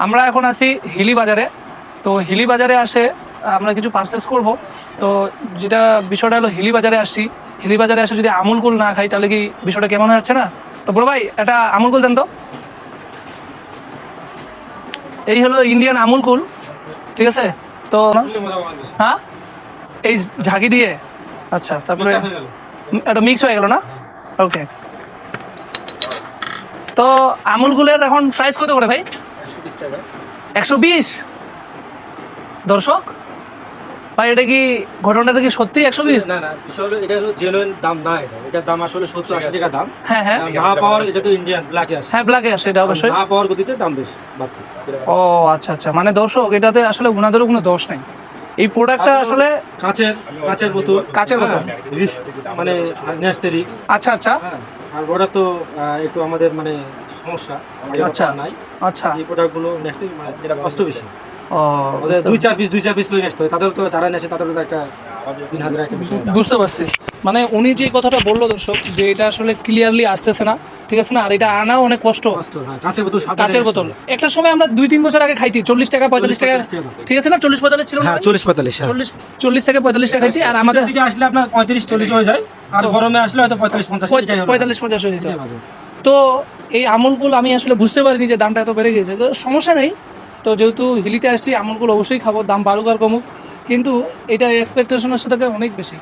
আমরা এখন আছি হিলি বাজারে। তো হিলি বাজারে আসে আমরা কিছু পারচেস করব। তো যেটা বিষয়টা হলো, হিলি বাজারে আসছি, হিলি বাজারে আসে যদি আমুল কুল না খাই তাহলে কি বিষয়টা কেমন হয়ে যাচ্ছে না? তো বড় ভাই এটা আমুল কুল দেন তো। এই হলো ইন্ডিয়ান আমুল কুল, ঠিক আছে? তো হ্যাঁ, এই ঝাঁকি দিয়ে, আচ্ছা, তারপরে এটা মিক্স হয়ে গেল না? ওকে। তো আমুলগুলের এখন প্রাইস কত করে ভাই? 120 টাকা। 120? দর্শক ভাই, এটা কি ঘটনাটা কি সত্যি 120? না না, বিষয় হলো এটা হলো জেনুইন দাম না, এটার দাম আসলে 70-80 টাকা দাম। হ্যাঁ হ্যাঁ না পাওয়ার, এটা তো ইন্ডিয়ান ব্ল্যাকে আসে। হ্যাঁ, ব্ল্যাকে আসে এটা অবশ্যই। না পাওয়ার গতিতে দাম বেশি বাড়তি। ও আচ্ছা আচ্ছা, মানে দর্শক এটাতে আসলে ওনাদেরও কোনো দোষ নাই। এই প্রোডাক্টটা আসলে কাচের বোতল, কাচের বোতল, রিস্ক মানে নেস্তে রিস্ক। আচ্ছা আচ্ছা হ্যাঁ, আর ওটা তো একটু আমাদের মানে সমস্যা আচ্ছা নাই। আচ্ছা। এই প্রোডাক্টগুলো নেস্তে মানে এটা কষ্ট বেশি। ও ওদের 2-4 পিস করে নেস্তে হয়, তাদের তো যারা নেছে তাদের তো একটা 3000 একটা বিষয়। বুঝতে পারছি। মানে উনি যে কথাটা বললো দর্শক, যে এটা আসলে ক্লিয়ারলি আসতেছে না, ঠিক আছে না? আর এটা আনাও অনেক কষ্ট। হ্যাঁ, কাচের বোতল, কাচের বোতল একটা সময় আমরা 2-3 বছর আগে খাইছি 40 টাকা 45 টাকা, ঠিক আছে না? 40-45 ছিল না? হ্যাঁ, 40-45। 40 থেকে 45 টাকা খাইছি। আর আমাদের দিকে আসলে আপনার 35-40 হয়ে যায়, আর গরমে আসলে হয়তো 45-50 45-50 হয়ে যেত। তো এই আমুলগুলো আমি আসলে বুঝতে পারিনি যে দামটা এত বেড়ে গেছে। তো সমস্যা নেই, তো যেহেতু হিলিতে আসছি আমুলগুলো অবশ্যই খাবো, দাম বাড়ুক আর কমুক, কিন্তু এটা এক্সপেকটেশনের সাথে অনেক বেশি।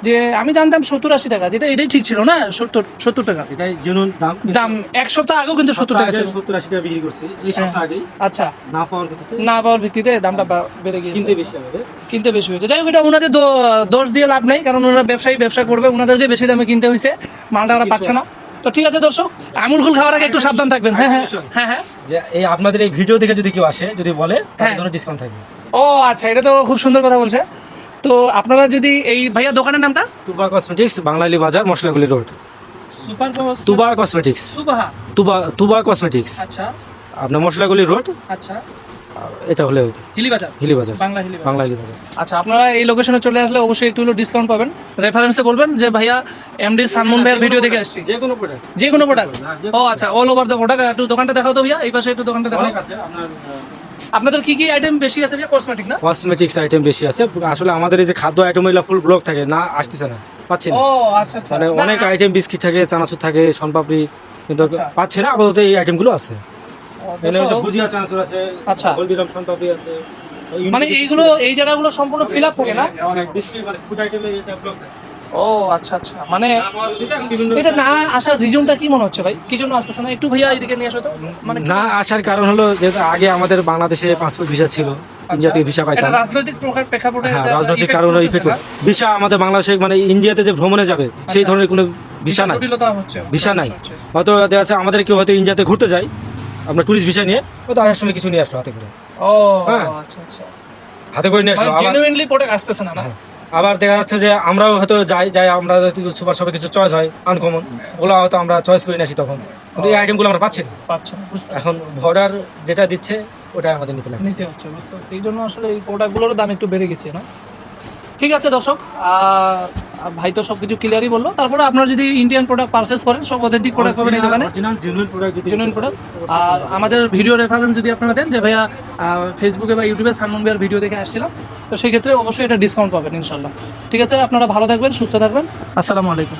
যে আমি জানতাম 70-80 টাকা, যেটা এটাই ঠিক ছিল না? 70 টাকা এটাই জেনুইন দাম। দাম এক সপ্তাহ আগেও কিন্তু 70 টাকা ছিল। 70-80 টাকা বিক্রি করছি এই সপ্তাহ আগেই। আচ্ছা, না পাওয়ার গতিতে, না পাওয়ার ভিত্তিতে দামটা বেড়ে গিয়েছে, কিনতে বেশি আমাদের। কিনতে বেশি হয়েছে। যাই হোক, এটা ওনাদের দোষ দিয়ে লাভ নেই, কারণ ওনারা ব্যবসা করবে, ওনাদেরকে বেশি দামে কিনতে হয়েছে, মালটা ওরা পাচ্ছে না। তো ঠিক আছে দর্শক, আমুল খাওয়ার আগে একটু সাবধান থাকবেন। হ্যাঁ হ্যাঁ হ্যাঁ হ্যাঁ। যে এই আপনাদের এই ভিডিও দেখে যদি কেউ আসে, যদি বলে, তার হ্যাঁ। জন্য ডিসকাউন্ট থাকবে। ও আচ্ছা, এটা তো খুব সুন্দর কথা বলছে। তো আপনারা যদি এই ভাইয়া দোকানের নামটা? তুবা কসমেটিক্স, বাংলালি বাজার, মশলাগুলি রোড। সুপার তুবা কসমেটিক্স, সুবাহা। তুবা কসমেটিক্স, আচ্ছা আপনার মশলাগুলি রোড। আচ্ছা, এটা হলে হিলি বাজার, হিলি বাজার, বাংলাহিলি বাজার। আচ্ছা, আপনারা এই লোকেশনে চলে আসলে অবশ্যই একটু হলো ডিসকাউন্ট পাবেন। রেফারেন্সে বলবেন যে ভাইয়া এমডি সানমুন ভাইয়ের ভিডিও দেখে আসছি। যে কোনো প্রোডাক্ট, যে কোনো প্রোডাক্ট? ও আচ্ছা, অল ওভার দ্য প্রোডাক্ট। একটু দোকানটা দেখাও তো ভাইয়া, এই পাশে একটু দোকানটা দেখাও। অনেক আছে আপনার। আপনাদের কি কি আইটেম বেশি আছে ভাইয়া? কসমেটিক না? কসমেটিক্স আইটেম বেশি আছে। আসলে আমাদের এই যে খাদ্য আইটেম, এগুলো ফুল ব্লক থাকে না, আসতেছে না, পাচ্ছি না। ও আচ্ছা আচ্ছা, মানে না, অনেক আইটেম, বিস্কিট থাকে, চানাচুর থাকে, শনপাপড়ি, কিন্তু আচ্ছা। পাচ্ছে না। আপাতত এই আইটেমগুলো আছে। এখানে দর্শক, ভুজিয়া, চানাচুর আছে, আচ্ছা। হলদিরাম শনপাপড়ি আছে। মানে এইগুলো, এই জায়গাগুলো সম্পূর্ণ ফিল আপ থাকে না? বিস্কিট মানে ফুড আইটেমে এটা ব্লক থাকে। ও আচ্ছা আচ্ছা, মানে এটা না আসার রিজনটা কি মনে হচ্ছে ভাই? কি জন্য আসতেছে না? একটু ভাইয়া এইদিকে নিয়ে আসো তো। মানে না আসার কারণ হলো যে আগে আমাদের বাংলাদেশে পাসপোর্ট ভিসা ছিল, ইন্ডিয়াতে ভিসা এটা পাইতাম। রাজনৈতিক প্রেক্ষাপটে, হ্যাঁ, এটা রাজনৈতিক effect কারণে করতেছে না? ভিসা আমাদের বাংলাদেশে মানে ইন্ডিয়াতে যে ভ্রমণে যাবে সেই ধরনের কোনো ভিসা নাই, জটিলতা হচ্ছে, ভিসা নাই। হচ্ছে। হয়তো দেখা যাচ্ছে আমাদের কেউ হয়তো ইন্ডিয়াতে ঘুরতে যায়, আমরা টুরিস্ট ভিসা নিয়ে হয়তো আসার সময় কিছু নিয়ে আসলো হাতে করে, ও হ্যাঁ। আচ্ছা আচ্ছা, হাতে করে নিয়ে আসলো। আবার- জেনুইনলি প্রোডাক্ট আসতেছে না? আবার দেখা যাচ্ছে যে আমরাও হয়তো যাই আমরা সুপার শপে কিছু চয়েস হয় আনকমন, ওগুলো হয়তো আমরা চয়েস করে নিয়ে আসি তখন, কিন্তু এই আইটেমগুলো আমরা পাচ্ছি না। পাচ্ছেন না, বুঝতে এখন বর্ডার যেটা দিচ্ছে ওটাই আমাদের নিতে লাগে। নিচে হচ্ছে, বুঝতে পারছি। এই জন্য আসলে এই প্রোডাক্টগুলোর দাম একটু বেড়ে গেছে না? ঠিক আছে দর্শক, ভাই তো সবকিছু ক্লিয়ারই বললো। তারপরে আপনারা যদি ইন্ডিয়ান প্রোডাক্ট পারচেস করেন, সব অথেন্টিক প্রোডাক্ট পাবেন এই দোকানে, জেনুইন প্রোডাক্ট যদি জেনুইন প্রোডাক্ট। আর আমাদের ভিডিও রেফারেন্স যদি আপনারা দেন যে ভাইয়া ফেসবুকে বা ইউটিউবে সানমুন ভাইয়ের ভিডিও দেখে আসছিলাম, তো সেই ক্ষেত্রে অবশ্যই এটা ডিসকাউন্ট পাবেন ইনশাল্লাহ। ঠিক আছে, আপনারা ভালো থাকবেন, সুস্থ থাকবেন। আসসালামু আলাইকুম।